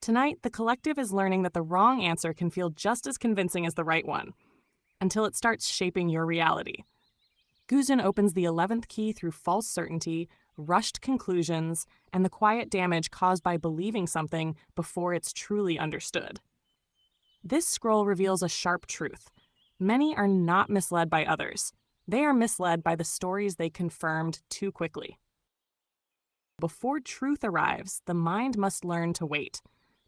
Tonight, the collective is learning that the wrong answer can feel just as convincing as the right one, until it starts shaping your reality. Gusion opens the 11th key through false certainty, rushed conclusions, and the quiet damage caused by believing something before it's truly understood. This scroll reveals a sharp truth. Many are not misled by others. They are misled by the stories they confirmed too quickly. Before truth arrives, the mind must learn to wait.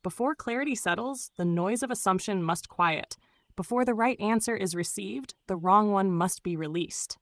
Before clarity settles, the noise of assumption must quiet. Before the right answer is received, the wrong one must be released.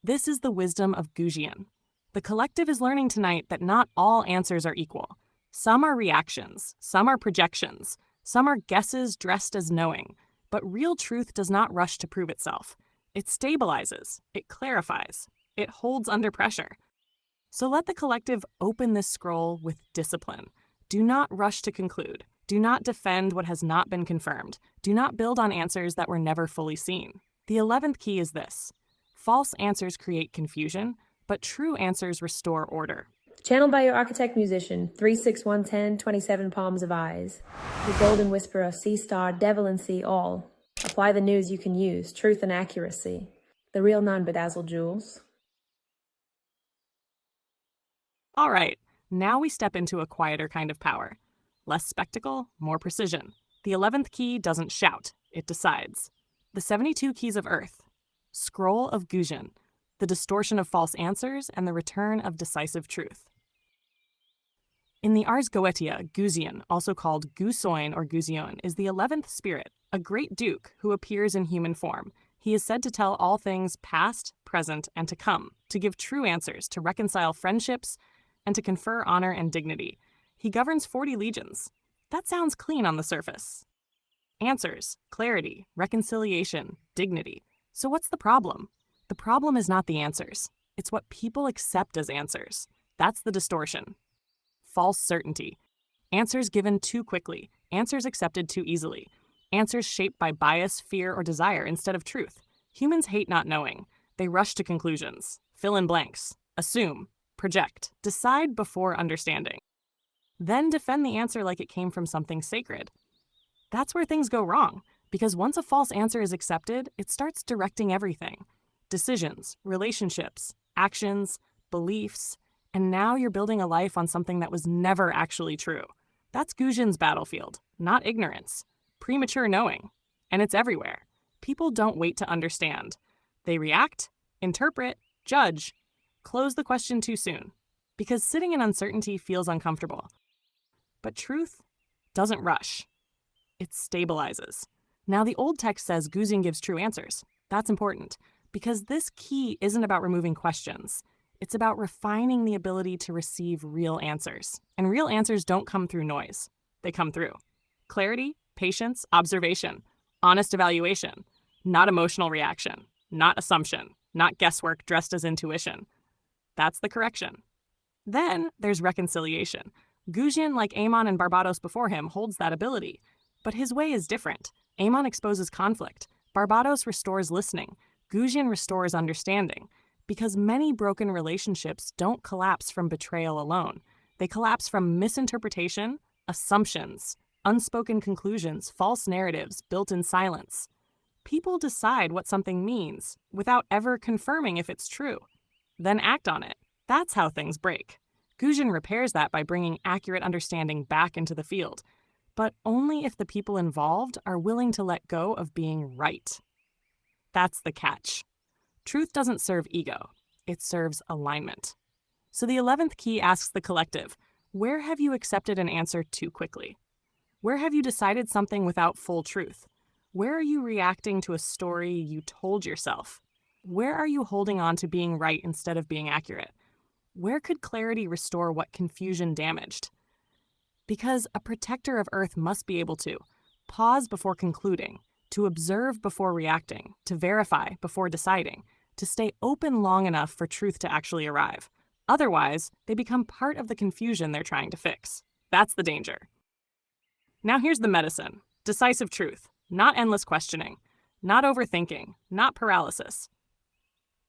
This is the wisdom of Gusion. The collective is learning tonight that not all answers are equal. Some are reactions, some are projections, some are guesses dressed as knowing. But real truth does not rush to prove itself. It stabilizes, it clarifies, it holds under pressure. So let the collective open this scroll with discipline. Do not rush to conclude. Do not defend what has not been confirmed. Do not build on answers that were never fully seen. The 11th key is this: false answers create confusion, but true answers restore order. Channeled by your architect musician, 36110, 27 palms of eyes. The golden whisperer, C-star, Devalan, see all. Apply the news you can use, truth and accuracy. The real non-bedazzled jewels. All right, now we step into a quieter kind of power. Less spectacle, more precision. The 11th key doesn't shout, it decides. The 72 keys of Earth. Scroll of Gusion. The distortion of false answers and the return of decisive truth. In the Ars Goetia, Gusion, also called Gusion or Gusion, is the 11th spirit, a great duke who appears in human form. He is said to tell all things past, present, and to come, to give true answers, to reconcile friendships, and to confer honor and dignity. He governs 40 legions. That sounds clean on the surface. Answers, clarity, reconciliation, dignity. So what's the problem? The problem is not the answers. It's what people accept as answers. That's the distortion. False certainty. Answers given too quickly. Answers accepted too easily. Answers shaped by bias, fear, or desire instead of truth. Humans hate not knowing. They rush to conclusions. Fill in blanks. Assume. Project. Decide before understanding. Then defend the answer like it came from something sacred. That's where things go wrong, because once a false answer is accepted, it starts directing everything. Decisions, relationships, actions, beliefs, and now you're building a life on something that was never actually true. That's Gusion's battlefield, not ignorance. Premature knowing. And it's everywhere. People don't wait to understand. They react, interpret, judge, close the question too soon. Because sitting in uncertainty feels uncomfortable. But truth doesn't rush. It stabilizes. Now the old text says Gusion gives true answers. That's important, because this key isn't about removing questions. It's about refining the ability to receive real answers. And real answers don't come through noise. They come through clarity, patience, observation, honest evaluation, not emotional reaction, not assumption, not guesswork dressed as intuition. That's the correction. Then there's reconciliation. Gusion, like Amon and Barbados before him, holds that ability. But his way is different. Amon exposes conflict. Barbados restores listening. Gusion restores understanding. Because many broken relationships don't collapse from betrayal alone. They collapse from misinterpretation, assumptions, unspoken conclusions, false narratives built in silence. People decide what something means without ever confirming if it's true, then act on it. That's how things break. Gusion repairs that by bringing accurate understanding back into the field, but only if the people involved are willing to let go of being right. That's the catch. Truth doesn't serve ego. It serves alignment. So the 11th key asks the collective, where have you accepted an answer too quickly? Where have you decided something without full truth? Where are you reacting to a story you told yourself? Where are you holding on to being right instead of being accurate? Where could clarity restore what confusion damaged? Because a protector of Earth must be able to pause before concluding, to observe before reacting, to verify before deciding, to stay open long enough for truth to actually arrive. Otherwise, they become part of the confusion they're trying to fix. That's the danger. Now here's the medicine. Decisive truth, not endless questioning, not overthinking, not paralysis.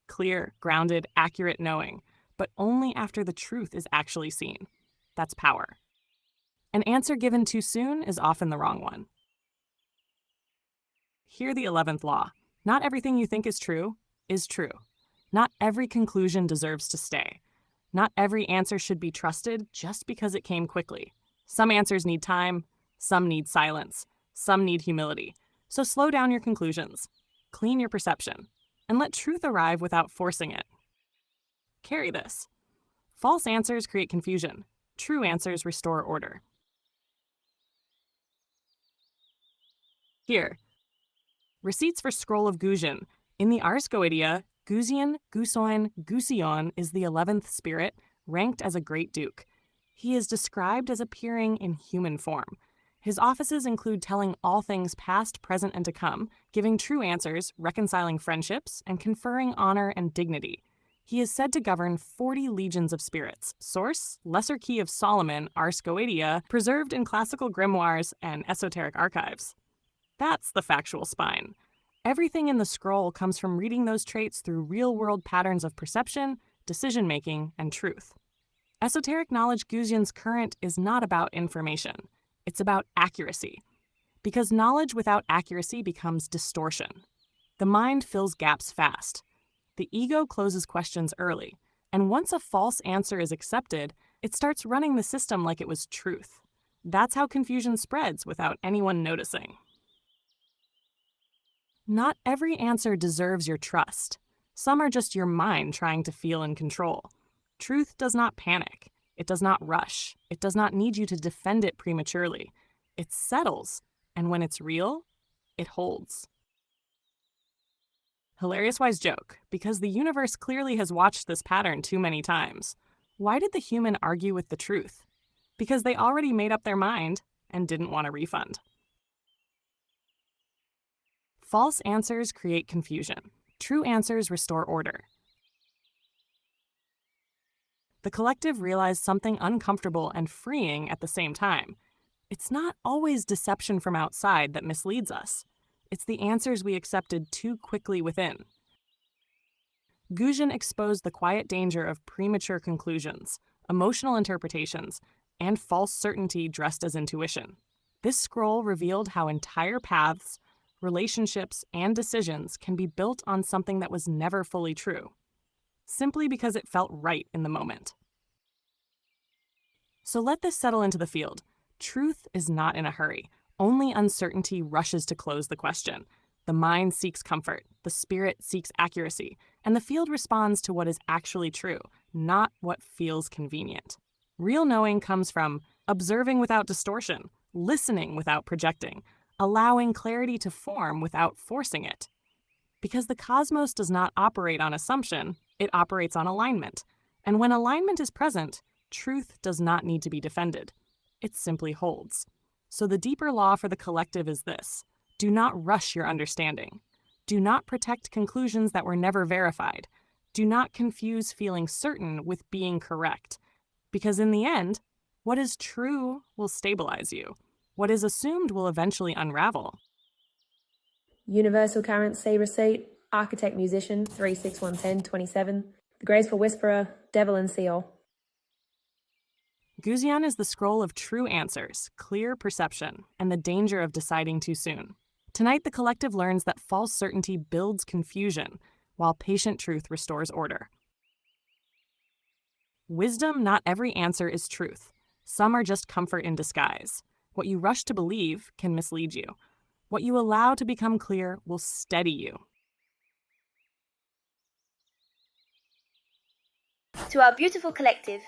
Clear, grounded, accurate knowing, but only after the truth is actually seen. That's power. An answer given too soon is often the wrong one. Hear the 11th law. Not everything you think is true. Not every conclusion deserves to stay. Not every answer should be trusted just because it came quickly. Some answers need time, some need silence, some need humility. So slow down your conclusions, clean your perception, and let truth arrive without forcing it. Carry this. False answers create confusion. True answers restore order. Here, receipts for Scroll of Gusion. In the Ars Goetia, Gusion is the 11th spirit, ranked as a great duke. He is described as appearing in human form. His offices include telling all things past, present, and to come, giving true answers, reconciling friendships, and conferring honor and dignity. He is said to govern 40 legions of spirits. Source, Lesser Key of Solomon, Ars Goetia, preserved in classical grimoires and esoteric archives. That's the factual spine. Everything in the scroll comes from reading those traits through real-world patterns of perception, decision-making, and truth. Esoteric knowledge Gusion's current is not about information. It's about accuracy. Because knowledge without accuracy becomes distortion. The mind fills gaps fast. The ego closes questions early. And once a false answer is accepted, it starts running the system like it was truth. That's how confusion spreads without anyone noticing. Not every answer deserves your trust. Some are just your mind trying to feel in control. Truth does not panic. It does not rush. It does not need you to defend it prematurely. It settles, and when it's real, it holds. Hilarious wise joke, because the universe clearly has watched this pattern too many times. Why did the human argue with the truth? Because they already made up their mind and didn't want a refund. False answers create confusion. True answers restore order. The collective realized something uncomfortable and freeing at the same time. It's not always deception from outside that misleads us. It's the answers we accepted too quickly within. Gusion exposed the quiet danger of premature conclusions, emotional interpretations, and false certainty dressed as intuition. This scroll revealed how entire paths, relationships, and decisions can be built on something that was never fully true, simply because it felt right in the moment. So let this settle into the field. Truth is not in a hurry. Only uncertainty rushes to close the question. The mind seeks comfort, the spirit seeks accuracy, and the field responds to what is actually true, not what feels convenient. Real knowing comes from observing without distortion, listening without projecting, allowing clarity to form without forcing it. Because the cosmos does not operate on assumption, it operates on alignment. And when alignment is present, truth does not need to be defended. It simply holds. So the deeper law for the collective is this: do not rush your understanding. Do not protect conclusions that were never verified. Do not confuse feeling certain with being correct. Because in the end, what is true will stabilize you. What is assumed will eventually unravel. Universal Currency Receipt, Architect Musician 3611027, The Graceful Whisperer, Devalan Ahll. Gusion is the scroll of true answers, clear perception, and the danger of deciding too soon. Tonight, the collective learns that false certainty builds confusion, while patient truth restores order. Wisdom, not every answer is truth. Some are just comfort in disguise. What you rush to believe can mislead you. What you allow to become clear will steady you. To our beautiful collective,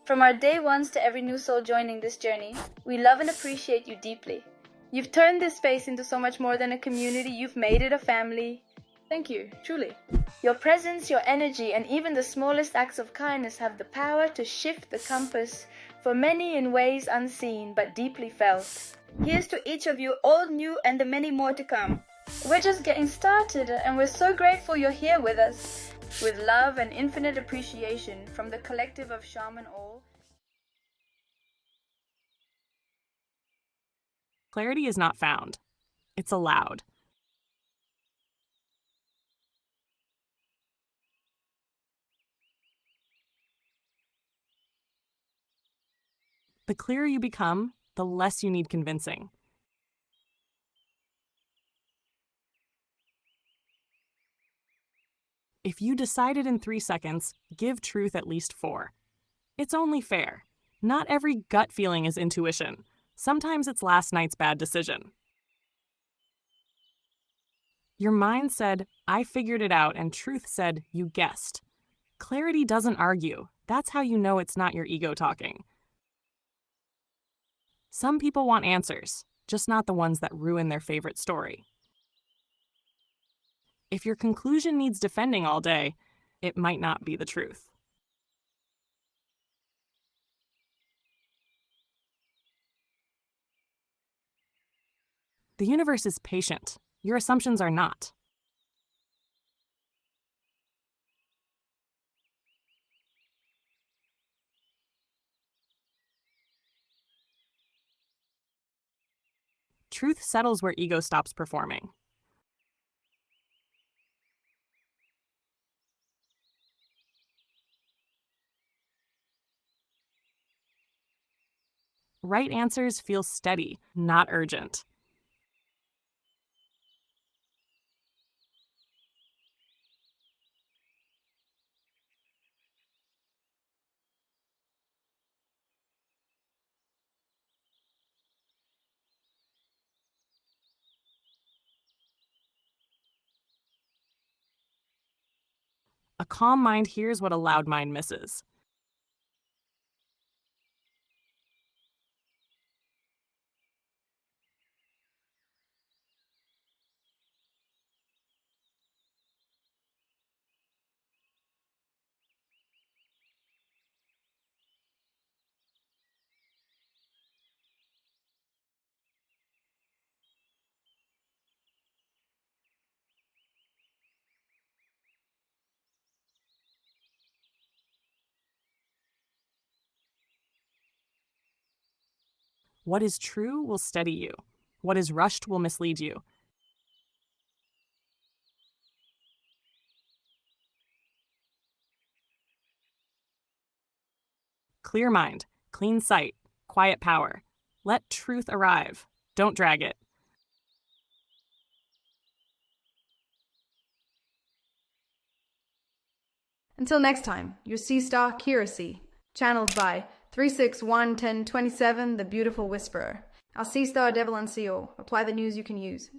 from our day ones to every new soul joining this journey, we love and appreciate you deeply. You've turned this space into so much more than a community. You've made it a family. Thank you, truly. Your presence, your energy, and even the smallest acts of kindness have the power to shift the compass for many in ways unseen but deeply felt. Here's to each of you, all new and the many more to come. We're just getting started, and we're so grateful you're here with us. With love and infinite appreciation from the collective of Shaman Ahll. Clarity is not found. It's allowed. The clearer you become, the less you need convincing. If you decided in 3 seconds, give truth at least 4. It's only fair. Not every gut feeling is intuition. Sometimes it's last night's bad decision. Your mind said, I figured it out, and truth said, you guessed. Clarity doesn't argue. That's how you know it's not your ego talking. Some people want answers, just not the ones that ruin their favorite story. If your conclusion needs defending all day, it might not be the truth. The universe is patient. Your assumptions are not. Truth settles where ego stops performing. Right answers feel steady, not urgent. A calm mind hears what a loud mind misses. What is true will steady you. What is rushed will mislead you. Clear mind, clean sight, quiet power. Let truth arrive. Don't drag it. Until next time, your Sea Star Curacy, channeled by 3611027, the Beautiful Whisperer. Our Sea Star Devalan CO. Apply the news you can use.